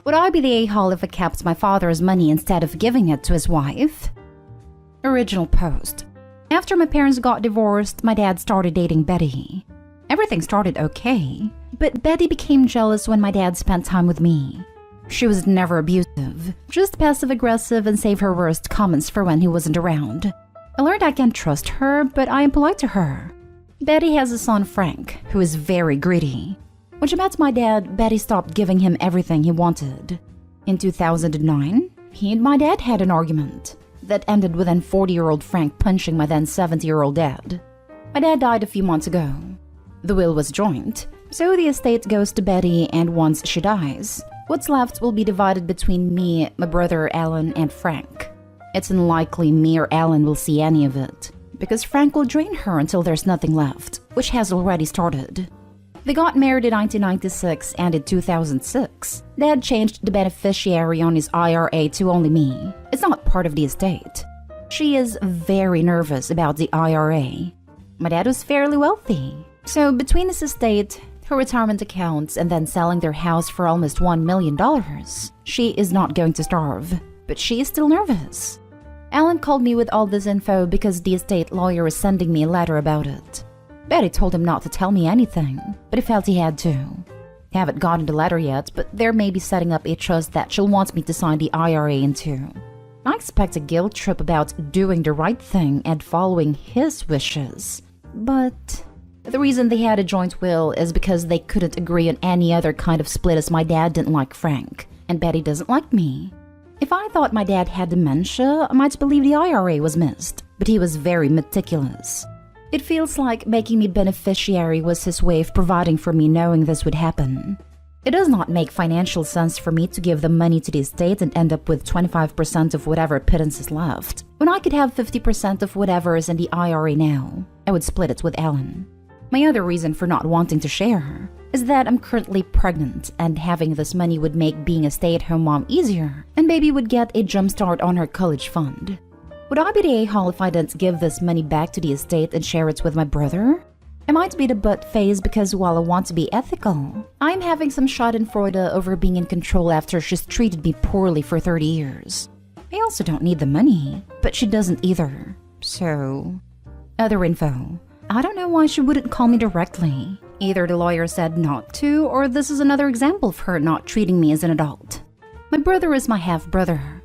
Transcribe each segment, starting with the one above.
Would I be the a-hole if I kept my father's money instead of giving it to his wife? Original post. After my parents got divorced, my dad started dating Betty. Everything started okay, but Betty became jealous when my dad spent time with me. She was never abusive, just passive-aggressive and saved her worst comments for when he wasn't around. I learned I can't trust her, but I am polite to her. Betty has a son, Frank, who is very greedy. When she met my dad, Betty stopped giving him everything he wanted. In 2009, he and my dad had an argument that ended with then 40-year-old Frank punching my then 70-year-old dad. My dad died a few months ago. The will was joint, so the estate goes to Betty, and once she dies, what's left will be divided between me, my brother Alan, and Frank. It's unlikely me or Alan will see any of it, because Frank will drain her until there's nothing left, which has already started. They got married in 1996, and in 2006, Dad changed the beneficiary on his IRA to only me. It's not part of the estate. She is very nervous about the IRA. My dad was fairly wealthy, so between his estate, her retirement accounts, and then selling their house for almost $1 million, she is not going to starve, but she is still nervous. Alan called me with all this info because the estate lawyer is sending me a letter about it. Betty told him not to tell me anything, but he felt he had to. Haven't gotten the letter yet, but they may be setting up a trust that she'll want me to sign the IRA into. I expect a guilt trip about doing the right thing and following his wishes. But the reason they had a joint will is because they couldn't agree on any other kind of split, as my dad didn't like Frank, and Betty doesn't like me. If I thought my dad had dementia, I might believe the IRA was missed, but he was very meticulous. It feels like making me beneficiary was his way of providing for me, knowing this would happen. It does not make financial sense for me to give the money to the estate and end up with 25% of whatever pittance is left, when I could have 50% of whatever is in the IRA now. I would split it with Alan. My other reason for not wanting to share is that I'm currently pregnant, and having this money would make being a stay-at-home mom easier, and baby would get a jump start on her college fund. Would I be the a-hole if I didn't give this money back to the estate and share it with my brother? I might be the butt phase because while I want to be ethical, I'm having some schadenfreude over being in control after she's treated me poorly for 30 years. I also don't need the money, but she doesn't either. So, other info. I don't know why she wouldn't call me directly. Either the lawyer said not to, or this is another example of her not treating me as an adult. My brother is my half-brother.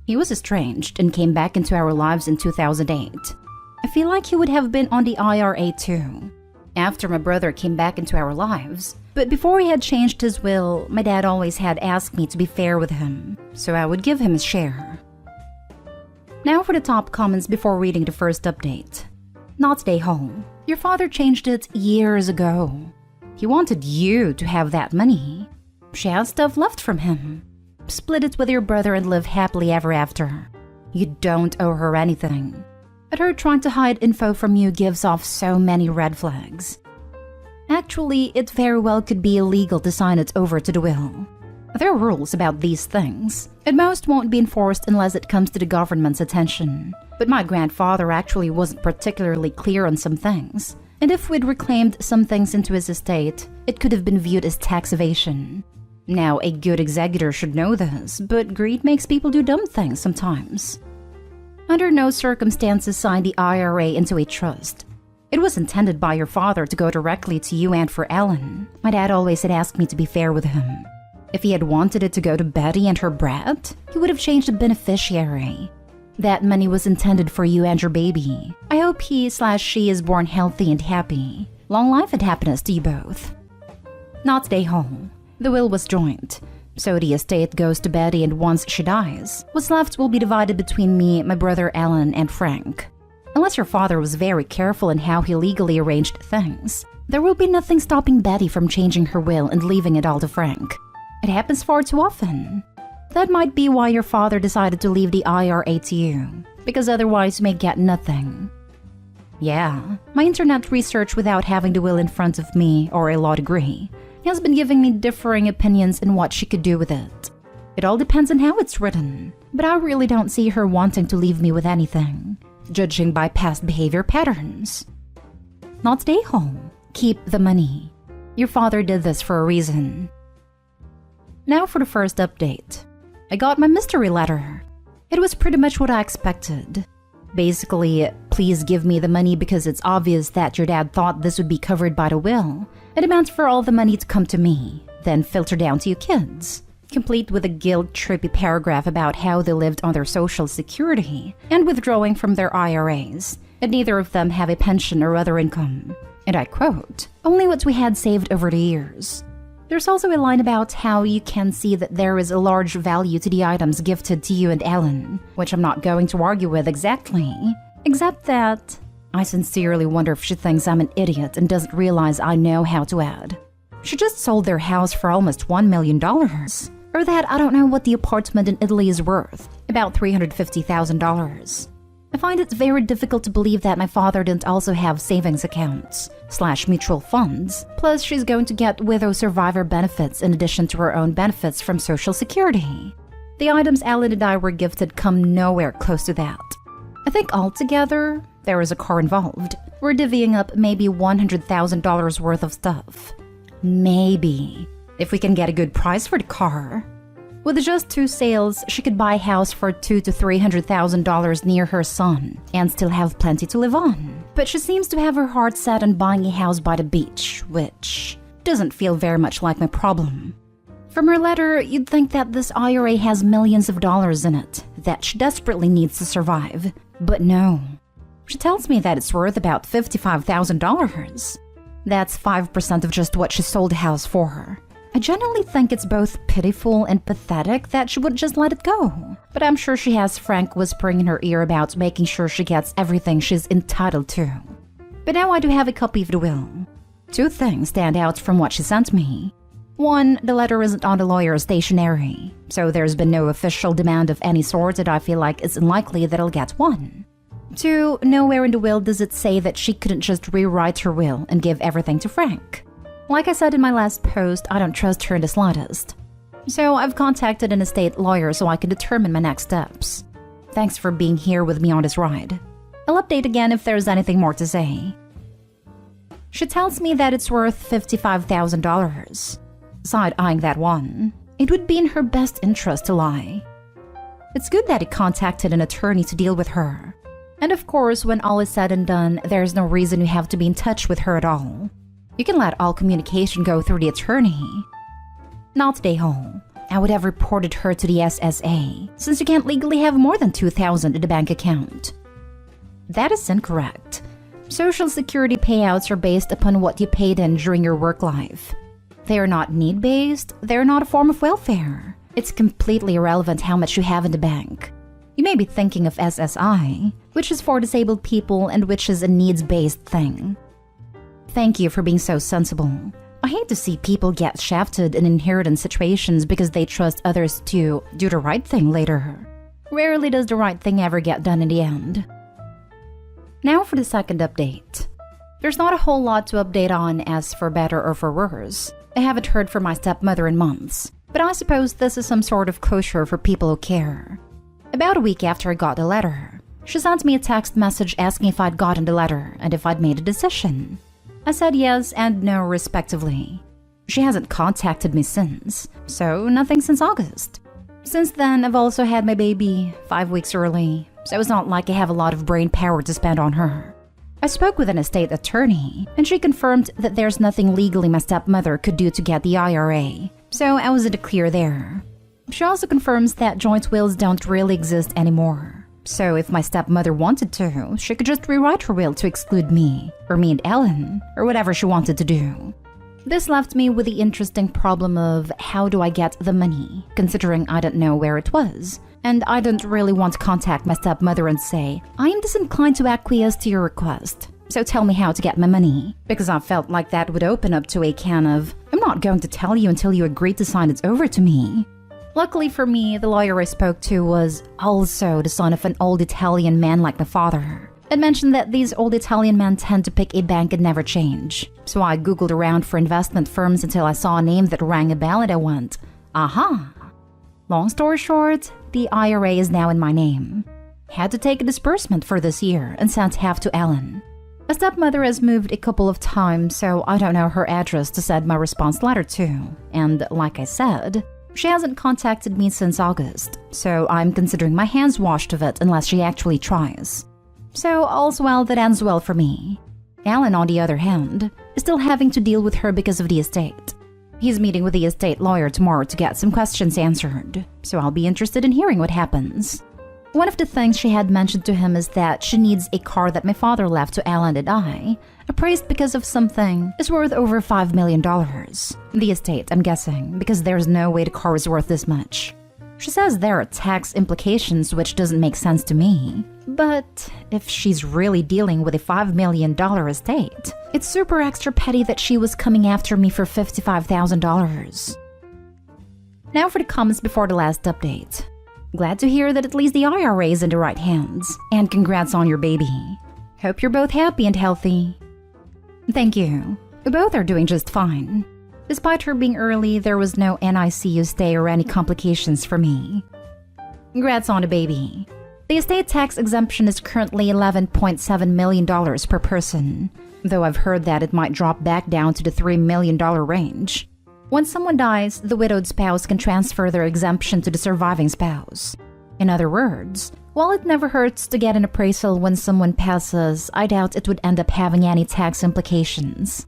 He was estranged and came back into our lives in 2008. I feel like he would have been on the IRA too. After my brother came back into our lives, but before he had changed his will, my dad always had asked me to be fair with him, so I would give him his share. Now for the top comments before reading the first update. Not stay home. Your father changed it years ago. He wanted you to have that money. She has stuff left from him. Split it with your brother and live happily ever after. You don't owe her anything. But her trying to hide info from you gives off so many red flags. Actually, it very well could be illegal to sign it over to the will. There are rules about these things, and most won't be enforced unless it comes to the government's attention. But my grandfather actually wasn't particularly clear on some things, and if we'd reclaimed some things into his estate, it could have been viewed as tax evasion. Now, a good executor should know this, but greed makes people do dumb things sometimes. Under no circumstances sign the IRA into a trust. It was intended by your father to go directly to you and for Ellen. My dad always had asked me to be fair with him. If he had wanted it to go to Betty and her brat, he would have changed the beneficiary. That money was intended for you and your baby. I hope he/she is born healthy and happy. Long life and happiness to you both. Not stay home. The will was joint, so the estate goes to Betty, and once she dies, what's left will be divided between me, my brother Alan, and Frank. Unless your father was very careful in how he legally arranged things, there will be nothing stopping Betty from changing her will and leaving it all to Frank. It happens far too often. That might be why your father decided to leave the IRA to you, because otherwise you may get nothing. Yeah, my internet research without having the will in front of me or a law degree has been giving me differing opinions in what she could do with it. It all depends on how it's written, but I really don't see her wanting to leave me with anything, judging by past behavior patterns. Not stay home. Keep the money. Your father did this for a reason. Now for the first update. I got my mystery letter. It was pretty much what I expected. Basically, please give me the money because it's obvious that your dad thought this would be covered by the will. It demands for all the money to come to me, then filter down to you kids. Complete with a guilt-trippy paragraph about how they lived on their social security and withdrawing from their IRAs, and neither of them have a pension or other income. And I quote, only what we had saved over the years. There's also a line about how you can see that there is a large value to the items gifted to you and Ellen, which I'm not going to argue with exactly, except that I sincerely wonder if she thinks I'm an idiot and doesn't realize I know how to add. She just sold their house for almost $1 million. Or that I don't know what the apartment in Italy is worth, about $350,000. I find it very difficult to believe that my father didn't also have savings accounts / mutual funds, plus she's going to get widow survivor benefits in addition to her own benefits from Social Security. The items Alan and I were gifted come nowhere close to that. I think altogether, there is a car involved. We're divvying up maybe $100,000 worth of stuff. Maybe. If we can get a good price for the car. With just 2 sales, she could buy a house for $200,000 to $300,000 near her son and still have plenty to live on. But she seems to have her heart set on buying a house by the beach, which doesn't feel very much like my problem. From her letter, you'd think that this IRA has millions of dollars in it that she desperately needs to survive. But no. She tells me that it's worth about $55,000. That's 5% of just what she sold the house for. I generally think it's both pitiful and pathetic that she would just let it go. But I'm sure she has Frank whispering in her ear about making sure she gets everything she's entitled to. But now I do have a copy of the will. 2 things stand out from what she sent me. 1, the letter isn't on the lawyer's stationery, so there's been no official demand of any sort that I feel like it's unlikely that I'll get one. 2, nowhere in the will does it say that she couldn't just rewrite her will and give everything to Frank. Like I said in my last post, I don't trust her in the slightest. So I've contacted an estate lawyer so I can determine my next steps. Thanks for being here with me on this ride. I'll update again if there's anything more to say. She tells me that it's worth $55,000. Side-eyeing that one, it would be in her best interest to lie. It's good that he contacted an attorney to deal with her. And of course, when all is said and done, there's no reason you have to be in touch with her at all. You can let all communication go through the attorney. Not they whole. I would have reported her to the SSA, since you can't legally have more than $2,000 in the bank account. That is incorrect. Social Security payouts are based upon what you paid in during your work life. They are not need-based, they're not a form of welfare. It's completely irrelevant how much you have in the bank. You may be thinking of SSI, which is for disabled people and which is a needs-based thing. Thank you for being so sensible. I hate to see people get shafted in inheritance situations because they trust others to do the right thing later. Rarely does the right thing ever get done in the end. Now for the second update. There's not a whole lot to update on as for better or for worse. I haven't heard from my stepmother in months, but I suppose this is some sort of closure for people who care. About a week after I got the letter, she sent me a text message asking if I'd gotten the letter and if I'd made a decision. I said yes and no respectively. She hasn't contacted me since, so nothing since August. Since then, I've also had my baby 5 weeks early, so it's not like I have a lot of brain power to spend on her. I spoke with an estate attorney, and she confirmed that there's nothing legally my stepmother could do to get the IRA, so I was in the clear there. She also confirms that joint wills don't really exist anymore. So if my stepmother wanted to, she could just rewrite her will to exclude me, or me and Ellen, or whatever she wanted to do. This left me with the interesting problem of how do I get the money, considering I didn't know where it was. And I didn't really want to contact my stepmother and say, I am disinclined to acquiesce to your request, so tell me how to get my money. Because I felt like that would open up to a can of, I'm not going to tell you until you agree to sign it over to me. Luckily for me, the lawyer I spoke to was also the son of an old Italian man like my father. It mentioned that these old Italian men tend to pick a bank and never change. So I googled around for investment firms until I saw a name that rang a bell and I went, aha! Long story short, the IRA is now in my name. Had to take a disbursement for this year and sent half to Ellen. My stepmother has moved a couple of times, so I don't know her address to send my response letter to. And like I said, She hasn't contacted me since August, so I'm considering my hands washed of it unless she actually tries. So all's well that ends well for me. Alan, on the other hand, is still having to deal with her because of the estate. He's meeting with the estate lawyer tomorrow to get some questions answered, so I'll be interested in hearing what happens. One of the things she had mentioned to him is that she needs a car that my father left to Alan and I, appraised because of something, is worth over $5 million. The estate, I'm guessing, because there's no way the car is worth this much. She says there are tax implications, which doesn't make sense to me. But if she's really dealing with a $5 million estate, it's super extra petty that she was coming after me for $55,000. Now for the comments before the last update. Glad to hear that at least the IRA is in the right hands, and congrats on your baby. Hope you're both happy and healthy. Thank you. We both are doing just fine. Despite her being early, there was no NICU stay or any complications for me. Congrats on the baby. The estate tax exemption is currently $11.7 million per person, though I've heard that it might drop back down to the $3 million range. When someone dies, the widowed spouse can transfer their exemption to the surviving spouse. In other words, while it never hurts to get an appraisal when someone passes, I doubt it would end up having any tax implications.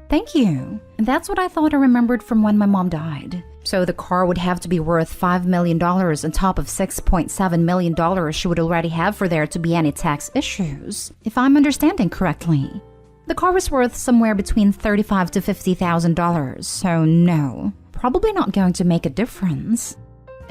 Thank you. And that's what I thought I remembered from when my mom died. So the car would have to be worth $5 million on top of $6.7 million she would already have for there to be any tax issues, if I'm understanding correctly. The car was worth somewhere between $35,000 to $50,000, so no, probably not going to make a difference.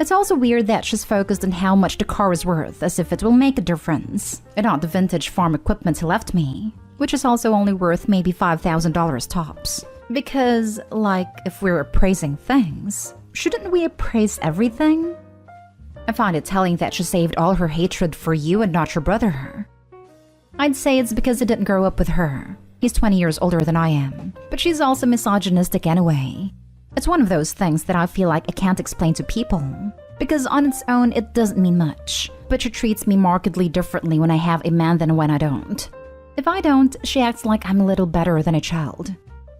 It's also weird that she's focused on how much the car is worth, as if it will make a difference, and not the vintage farm equipment he left me, which is also only worth maybe $5,000 tops. Because, like, if we're appraising things, shouldn't we appraise everything? I find it telling that she saved all her hatred for you and not your brother. I'd say it's because I didn't grow up with her. He's 20 years older than I am, but she's also misogynistic anyway. It's one of those things that I feel like I can't explain to people, because on its own it doesn't mean much, but she treats me markedly differently when I have a man than when I don't. If I don't, she acts like I'm a little better than a child.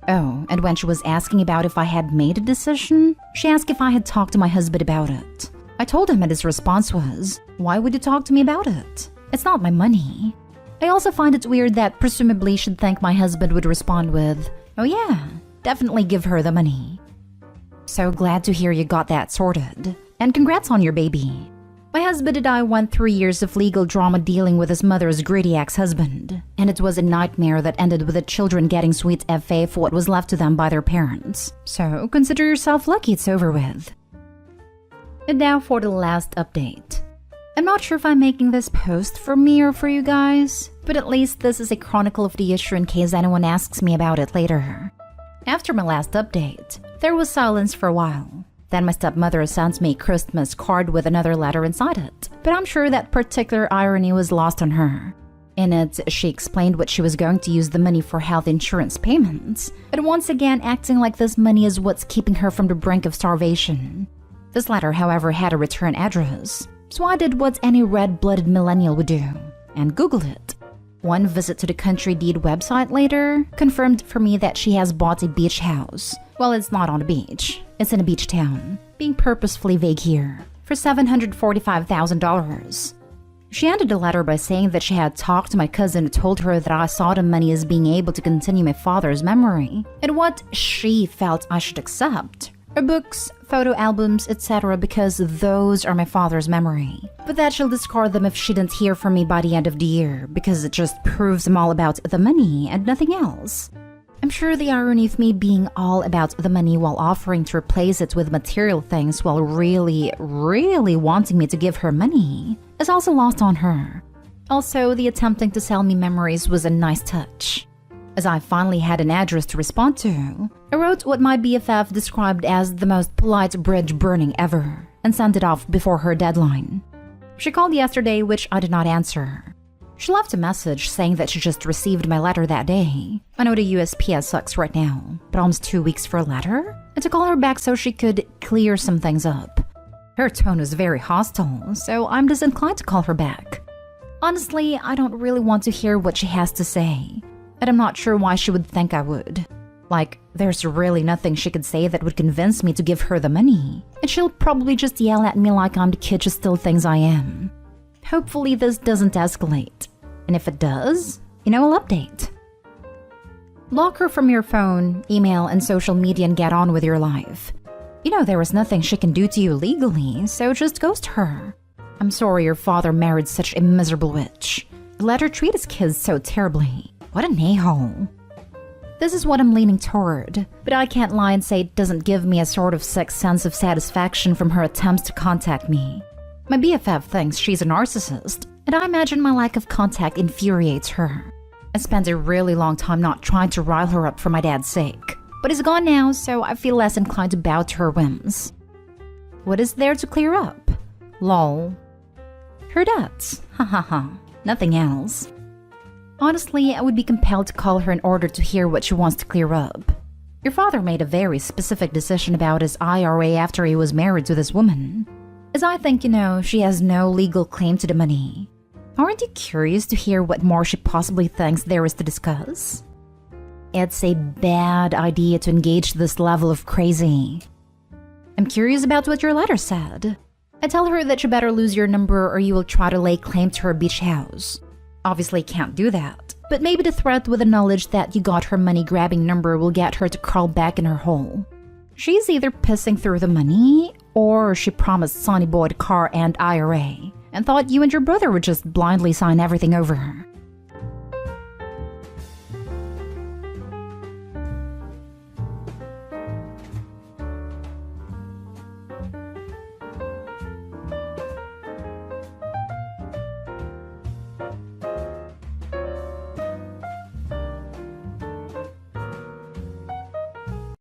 Oh, and when she was asking about if I had made a decision, she asked if I had talked to my husband about it. I told him and his response was, "Why would you talk to me about it? It's not my money." I also find it weird that presumably she'd think my husband would respond with, "Oh yeah, definitely give her the money." So glad to hear you got that sorted. And congrats on your baby. My husband and I went 3 years of legal drama dealing with his mother's greedy ex-husband, and it was a nightmare that ended with the children getting sweet FA for what was left to them by their parents. So consider yourself lucky it's over with. And now for the last update. I'm not sure if I'm making this post for me or for you guys, but at least this is a chronicle of the issue in case anyone asks me about it later. After my last update, there was silence for a while. Then my stepmother sent me a Christmas card with another letter inside it, but I'm sure that particular irony was lost on her. In it, she explained what she was going to use the money for health insurance payments, but once again acting like this money is what's keeping her from the brink of starvation. This letter, however, had a return address, so I did what any red-blooded millennial would do, and Googled it. One visit to the Country Deed website later confirmed for me that she has bought a beach house. Well, it's not on a beach. It's in a beach town, being purposefully vague here, for $745,000. She ended the letter by saying that she had talked to my cousin who told her that I saw the money as being able to continue my father's memory, and what she felt I should accept. Her books, photo albums, etc. because those are my father's memory. But that she'll discard them if she didn't hear from me by the end of the year, because it just proves I'm all about the money and nothing else. I'm sure the irony of me being all about the money while offering to replace it with material things while really wanting me to give her money is also lost on her. Also, the attempting to sell me memories was a nice touch. As I finally had an address to respond to, I wrote what my BFF described as the most polite bridge burning ever and sent it off before her deadline. She called yesterday, which I did not answer. She left a message saying that she just received my letter that day. I know the USPS sucks right now, but almost 2 weeks for a letter? And to call her back so she could clear some things up. Her tone was very hostile, so I'm disinclined to call her back. Honestly, I don't really want to hear what she has to say, and I'm not sure why she would think I would. Like, there's really nothing she could say that would convince me to give her the money. And she'll probably just yell at me like I'm the kid she still thinks I am. Hopefully this doesn't escalate. And if it does, I'll update. Block her from your phone, email, and social media and get on with your life. There is nothing she can do to you legally, so just ghost her. I'm sorry your father married such a miserable witch. Let her treat his kids so terribly. What an a-hole. This is what I'm leaning toward, but I can't lie and say it doesn't give me a sort of sick sense of satisfaction from her attempts to contact me. My BFF thinks she's a narcissist, and I imagine my lack of contact infuriates her. I spent a really long time not trying to rile her up for my dad's sake, but he's gone now, so I feel less inclined to bow to her whims. What is there to clear up? Lol. Her debts. Ha ha ha. Nothing else. Honestly, I would be compelled to call her in order to hear what she wants to clear up. Your father made a very specific decision about his IRA after he was married to this woman. As I think, she has no legal claim to the money. Aren't you curious to hear what more she possibly thinks there is to discuss? It's a bad idea to engage this level of crazy. I'm curious about what your letter said. I tell her that you better lose your number or you will try to lay claim to her beach house. Obviously can't do that, but maybe the threat with the knowledge that you got her money-grabbing number will get her to crawl back in her hole. She's either pissing through the money, or she promised Sonny Boy the car and IRA, and thought you and your brother would just blindly sign everything over her.